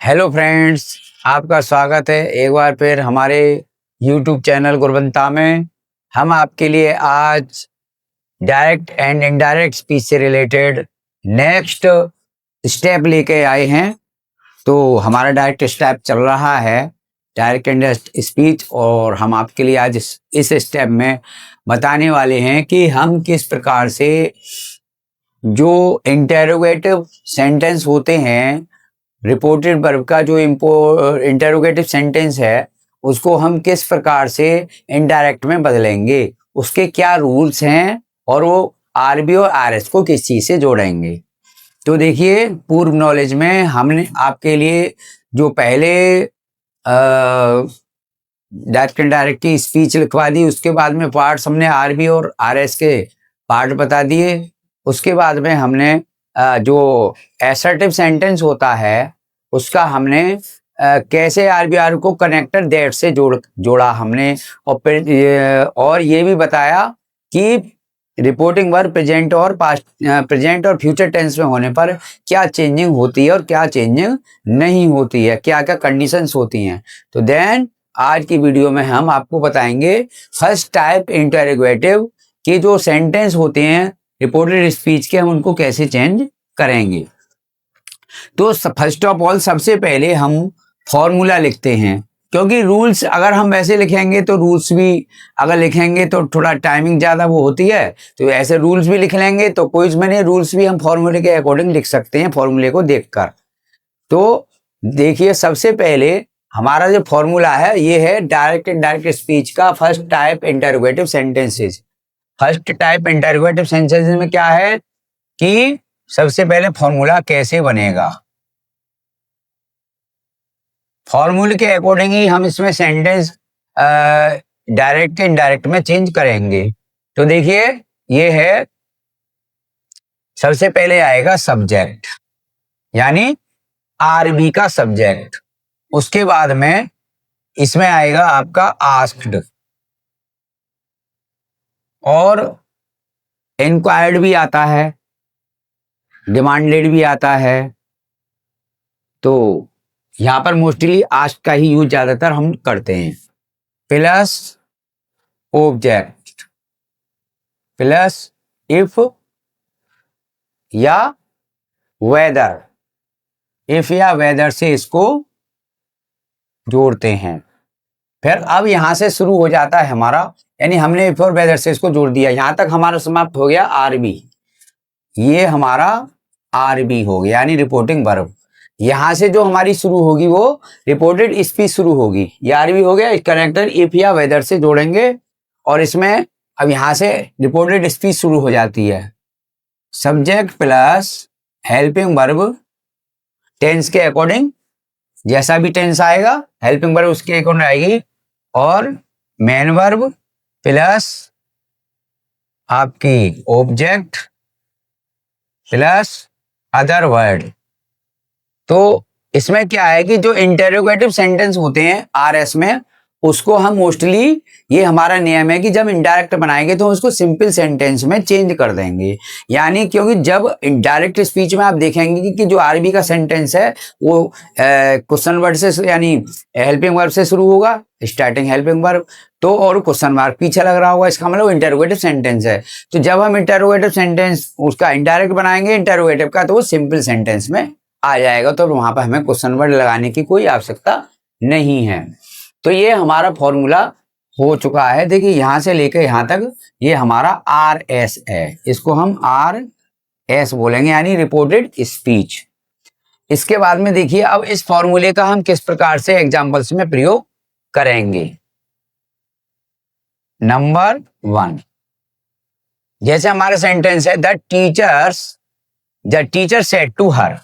Hello friends, आपका स्वागत है एक बार फिर हमारे यूट्यूब चैनल गुरबंता में। हम आपके लिए आज डायरेक्ट एंड इनडायरेक्ट स्पीच से रिलेटेड नेक्स्ट स्टेप लेके आए हैं। तो हमारा डायरेक्ट स्टेप चल रहा है डायरेक्ट इनडायरेक्ट स्पीच, और हम आपके लिए आज इस स्टेप में बताने वाले हैं कि हम किस प्रकार से जो इंटेरोगेटिव सेंटेंस होते हैं, रिपोर्टेड वर्ब का जो इंटेरोगेटिव सेंटेंस है, उसको हम किस प्रकार से इनडायरेक्ट में बदलेंगे, उसके क्या रूल्स हैं, और वो आरबी और आरएस को किस चीज से जोड़ेंगे। तो देखिए, पूर्व नॉलेज में हमने आपके लिए जो पहले डायरेक्ट इनडायरेक्ट की स्पीच लिखवा दी, उसके बाद में पार्ट्स हमने आरबी और आरएस के पार्ट बता दिए। उसके बाद में हमने जो एसर्टिव सेंटेंस होता है उसका हमने कैसे आरबीआर को कनेक्टर दैट से जोड़ा हमने, और फिर और ये भी बताया कि रिपोर्टिंग वर्ब प्रेजेंट और पास्ट, प्रेजेंट और फ्यूचर टेंस में होने पर क्या चेंजिंग होती है और क्या चेंजिंग नहीं होती है, क्या क्या कंडीशंस होती हैं। तो देन आज की वीडियो में हम आपको बताएंगे फर्स्ट टाइप इंटरोगेटिव की जो सेंटेंस होते हैं रिपोर्टेड स्पीच के, हम उनको कैसे चेंज करेंगे। तो फर्स्ट ऑफ ऑल सबसे पहले हम फॉर्मूला लिखते हैं, क्योंकि रूल्स अगर हम वैसे लिखेंगे तो रूल्स भी अगर लिखेंगे तो थोड़ा टाइमिंग ज़्यादा वो होती है, तो ऐसे रूल्स भी लिख लेंगे तो कोई इसमें नहीं, रूल्स भी हम फॉर्मूले के अकॉर्डिंग लिख सकते हैं फॉर्मूले को देखकर। तो देखिए, सबसे पहले हमारा जो फॉर्मूला है ये है डायरेक्ट इनडायरेक्ट स्पीच का first type interrogative sentences. First type interrogative sentences में क्या है कि सबसे पहले फॉर्मूला कैसे बनेगा, फॉर्मूले के अकॉर्डिंग ही हम इसमें सेंटेंस डायरेक्ट के इनडायरेक्ट में चेंज करेंगे। तो देखिए, ये है, सबसे पहले आएगा सब्जेक्ट, यानी आरबी का सब्जेक्ट। उसके बाद में इसमें आएगा आपका आस्क्ड, और इंक्वायर्ड भी आता है, डिमांडेड भी आता है। तो यहां पर मोस्टली आस्क का ही यूज ज्यादातर हम करते हैं। प्लस ऑब्जेक्ट प्लस इफ या वेदर, इफ या वेदर से इसको जोड़ते हैं। फिर अब यहां से शुरू हो जाता है हमारा, यानी हमने इफ और वेदर से इसको जोड़ दिया, यहां तक हमारा समाप्त हो गया आरबी। ये हमारा आरबी हो गया, यानी रिपोर्टिंग वर्ब। यहां से जो हमारी शुरू होगी वो रिपोर्टेड स्पीच शुरू होगी। ये आरबी हो गया, इस कनेक्टर इफ या वेदर से जोड़ेंगे, और इसमें अब यहां से रिपोर्टेड स्पीच शुरू हो जाती है। Subject plus helping verb, tense के अकॉर्डिंग जैसा भी टेंस आएगा हेल्पिंग वर्ब उसके अकॉर्डिंग आएगी, और मेन वर्ब प्लस आपकी ऑब्जेक्ट प्लस अदर वर्ड। तो इसमें क्या है कि जो इंटेरोगेटिव सेंटेंस होते हैं आरएस में, उसको हम मोस्टली, ये हमारा नियम है कि जब इनडायरेक्ट बनाएंगे तो उसको सिंपल सेंटेंस में चेंज कर देंगे। यानी क्योंकि जब इनडायरेक्ट स्पीच में आप देखेंगे कि जो आरबी का सेंटेंस है वो क्वेश्चन वर्ड से, यानी हेल्पिंग वर्ब से शुरू होगा, स्टार्टिंग हेल्पिंग वर्ब, तो और क्वेश्चन मार्क पीछे लग रहा होगा, इसका मतलब इंटेरोगेटिव सेंटेंस है। तो जब हम इंटेरोगेटिव सेंटेंस उसका इनडायरेक्ट बनाएंगे इंटेरोगेटिव का, तो वो सिंपल सेंटेंस में आ जाएगा, तो वहां पर हमें क्वेश्चन वर्ड लगाने की कोई आवश्यकता नहीं है। तो ये हमारा फॉर्मूला हो चुका है। देखिए, यहां से लेकर यहां तक ये हमारा आर एस है, इसको हम आर एस बोलेंगे, यानी रिपोर्टेड स्पीच। इसके बाद में देखिए, अब इस फॉर्मूले का हम किस प्रकार से एग्जाम्पल्स में प्रयोग करेंगे। नंबर 1, जैसे हमारा सेंटेंस है the teacher said to her,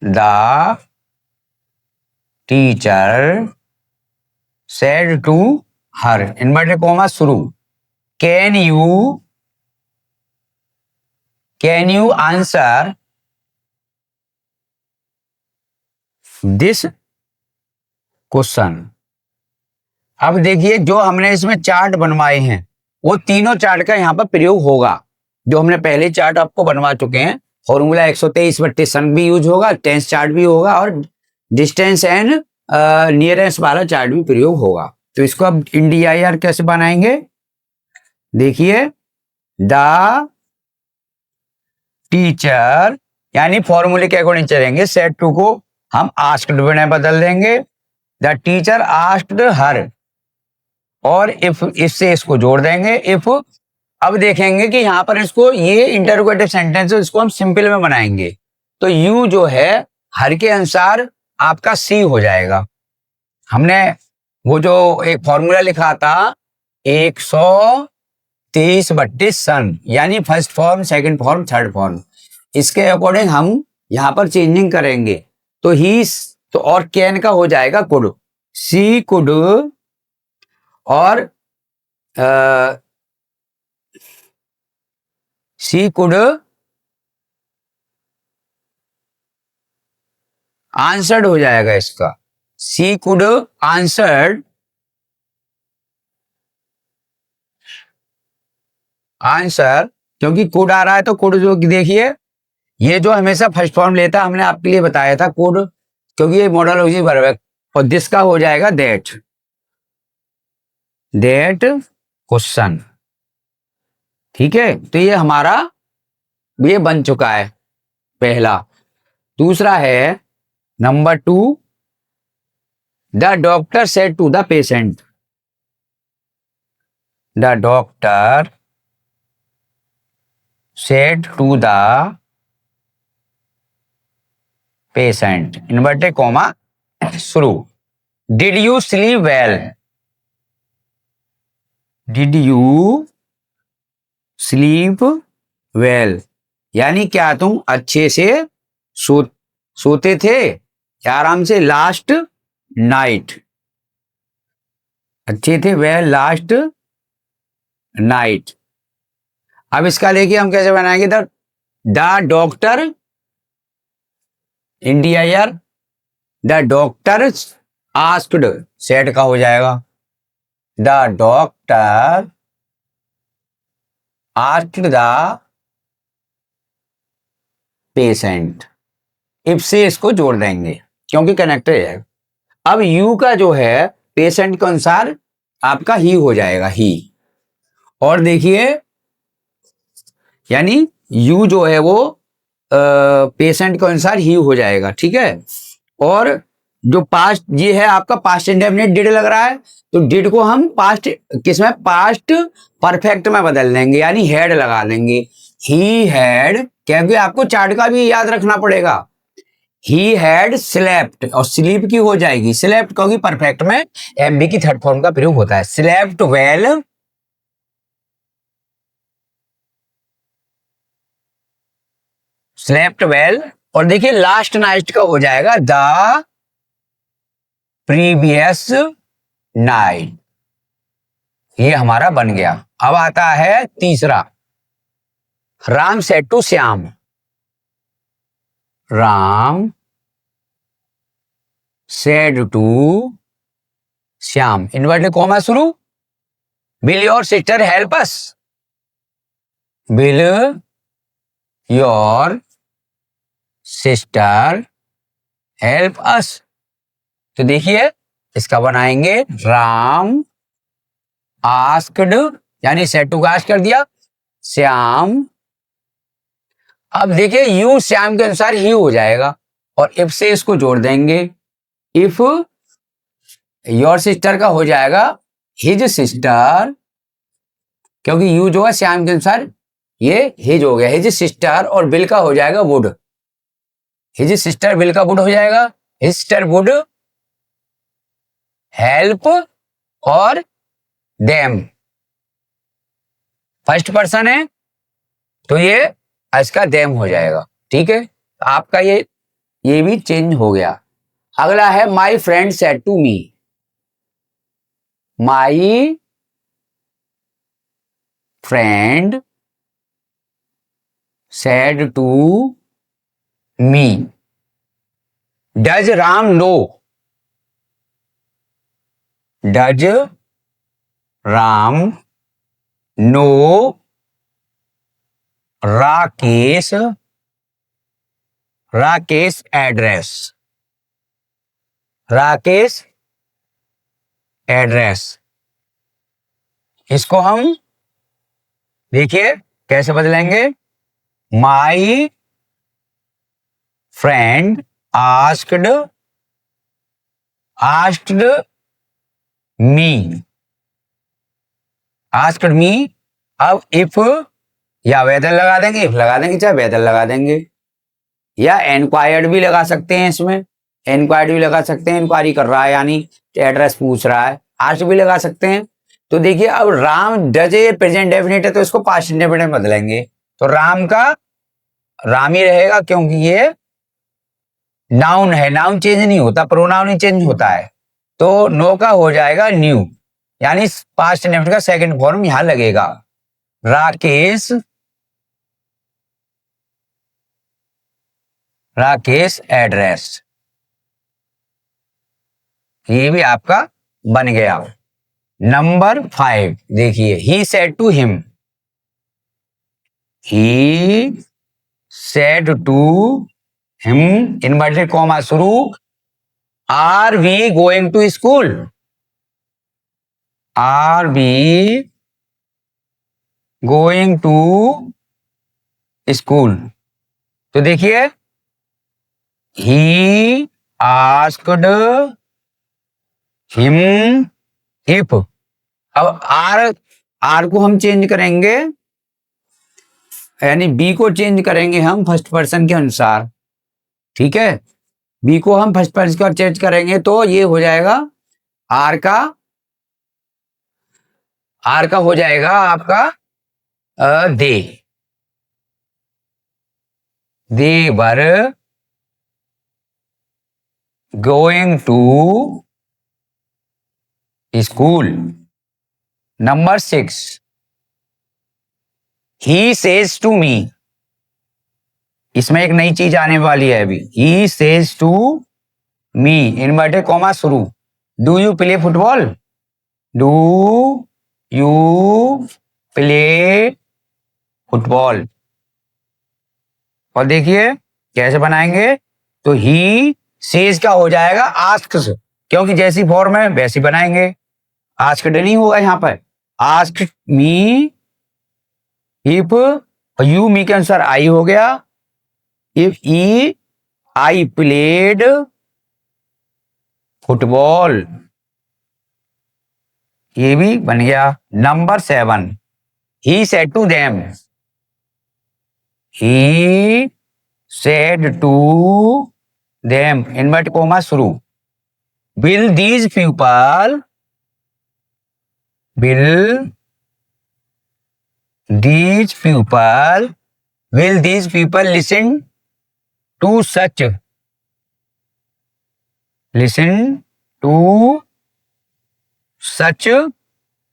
the teacher said to her, inverted comma शुरू, can you answer this question. अब देखिए, जो हमने इसमें चार्ट बनवाए हैं वो तीनों चार्ट का यहां पर प्रयोग होगा। जो हमने पहले चार्ट आपको बनवा चुके हैं फॉर्मूला 123/, सन भी यूज होगा, टेंस चार्ट भी होगा और डिस्टेंस एंड नियरेस्ट वाला चार्ट भी प्रयोग होगा। तो इसको अब INDIR कैसे बनाएंगे, देखिए द टीचर, यानी फॉर्मूले के अकॉर्डिंग चलेंगे। सेट टू को हम आस्क्ड में बदल देंगे, द टीचर आस्क्ड हर, और इफ इससे इसको जोड़ देंगे इफ। अब देखेंगे कि यहां पर इसको, ये इंटरोगेटिव सेंटेंस है, इसको हम सिंपल में बनाएंगे। तो यू जो है हर के अनुसार आपका सी हो जाएगा। हमने वो जो एक फॉर्मूला लिखा था 123/, सन, यानी first form, second form, third form, इसके अकॉर्डिंग हम यहां पर चेंजिंग करेंगे। तो ही, तो और कैन का हो जाएगा कुड, सी कुड, और सी कुड आंसर्ड हो जाएगा इसका, सी कुड आंसर्ड, आंसर, क्योंकि कुड आ रहा है तो कुड जो देखिए ये जो हमेशा फर्स्ट फॉर्म लेता है, हमने आपके लिए बताया था कुड, क्योंकि ये मॉडल वर्ब है। और दिस का हो जाएगा दैट, दैट क्वेश्चन, ठीक है। तो ये हमारा ये बन चुका है पहला। दूसरा है number 2, the doctor said to the patient, the doctor said to the patient, inverted comma शुरू, did you sleep well, did you sleep well, यानी क्या तुम अच्छे से सोते थे आराम से लास्ट नाइट, अच्छे थे वेल लास्ट नाइट। अब इसका लेके हम कैसे बनाएंगे, the doctor INDIR, the doctor asked, set का हो जाएगा, the doctor asked the patient, if से इसको जोड़ देंगे क्योंकि कनेक्टेड है। अब यू का जो है पेशेंट के अनुसार आपका ही हो जाएगा, ही, और देखिए यानी यू जो है वो पेशेंट के अनुसार ही हो जाएगा, ठीक है। और जो पास्ट, ये है आपका पास्ट इंडेफिनिट डिड लग रहा है, तो डिड को हम पास्ट किसमें, पास्ट परफेक्ट में बदल देंगे, यानी हैड लगा देंगे, ही हैड, क्योंकि आपको चार्ट का भी याद रखना पड़ेगा, ही हैड स्लेप्ट, और स्लीप की हो जाएगी स्लेप्ट, क्योंकि परफेक्ट में एमबी की थर्ड फॉर्म का प्रयोग होता है, स्लेप्ट वेल, स्लेप्ट वेल। और देखिए लास्ट नाइट का हो जाएगा द प्रीवियस नाइट, ये हमारा बन गया। अब आता है तीसरा, Ram said to Shyam, Ram said to Shyam, inverted comma शुरू, will your sister help us, will your sister help us. तो देखिए इसका बनाएंगे राम आस्क्ड, यानी सेड टू का आस्क कर दिया, श्याम। अब देखिए यू श्याम के अनुसार ही हो जाएगा, और इफ से इसको जोड़ देंगे, इफ योर सिस्टर का हो जाएगा हिज सिस्टर, क्योंकि यू जो है श्याम के अनुसार ये हिज हो गया, हिज सिस्टर, और विल का हो जाएगा वुड, हिज सिस्टर विल का वुड हो जाएगा, हिज सिस्टर वुड हेल्प और देम, फर्स्ट पर्सन है तो ये इसका देम हो जाएगा, ठीक है। आपका ये भी चेंज हो गया। अगला है my friend said to me, my friend said to me, does Ram know, does Ram know Rakesh Rakesh address, Rakesh address, इसको हम देखिए कैसे बदलेंगे। My friend asked me, asked me. अब इफ या वेदर लगा देंगे, इफ लगा देंगे, चाहे वेदर लगा देंगे, या एनक्वायर्ड भी लगा सकते हैं। इसमें एनक्वायर्ड भी लगा सकते हैं, इंक्वायरी कर रहा है यानी एड्रेस पूछ रहा है। आस्क्ड भी लगा सकते हैं। तो देखिए अब Ram does a present definite है तो इसको पास्ट इंडेफिनिट में बदलेंगे, तो राम का राम ही रहेगा क्योंकि ये नाउन है, नाउन चेंज नहीं होता, प्रोनाउन ही चेंज होता है। तो नो का हो जाएगा न्यू, यानी पास्ट इंडेफिनिट का सेकंड फॉर्म यहां लगेगा। राकेश, राकेश एड्रेस, ये भी आपका बन गया। नंबर 5 देखिए, he said to him, he said to him, inverted comma शुरू, are we going to school, are we going to school. तो देखिए ही आस्क्ड हिम इफ, अब आर को हम चेंज करेंगे, यानी बी को चेंज करेंगे हम फर्स्ट पर्सन के अनुसार, ठीक है। बी को हम फर्स्ट पर्सन का चेंज करेंगे तो ये हो जाएगा आर का हो जाएगा आपका they were going to school. Number 6, he says to me, इसमें एक नई चीज आने वाली है अभी। He says to me, inverted comma शुरू, do you play football, do you play football. और देखिए कैसे बनाएंगे, तो ही सेज का हो जाएगा आस्क, क्योंकि जैसी फॉर्म है वैसी बनाएंगे, आस्क्ड नहीं होगा यहां पर। Asked me if, you me के अनुसार आई हो गया, इफ ई आई प्लेड फुटबॉल, ये भी बन गया। Number 7, he said to them, he said to them, invert comma शुरू, will these people, will these people listen to such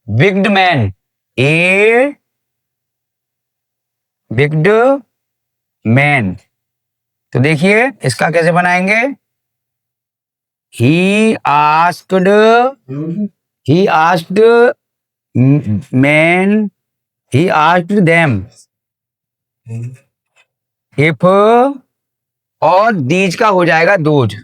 wicked man, a wicked man। तो देखिए इसका कैसे बनाएंगे, he asked man, he asked them if, और these का हो जाएगा those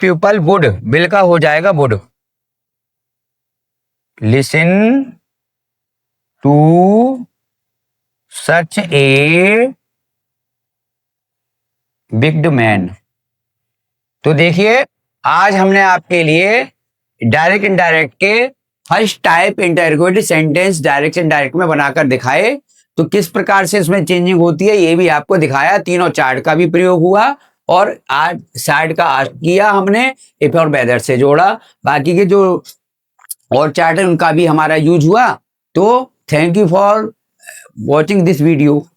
people would, will का हो जाएगा would, listen to such a wicked man। तो देखिए आज हमने आपके लिए डायरेक्ट इनडायरेक्ट के first type interrogative sentence direct indirect में बनाकर दिखाए, तो किस प्रकार से इसमें चेंजिंग होती है ये भी आपको दिखाया। तीनों चार्ट का भी प्रयोग हुआ और आज साइड का आस्क किया हमने, इफ और वेदर से जोड़ा, बाकी के जो और चार्ट है उनका भी हमारा यूज हुआ। तो thank you for watching this video.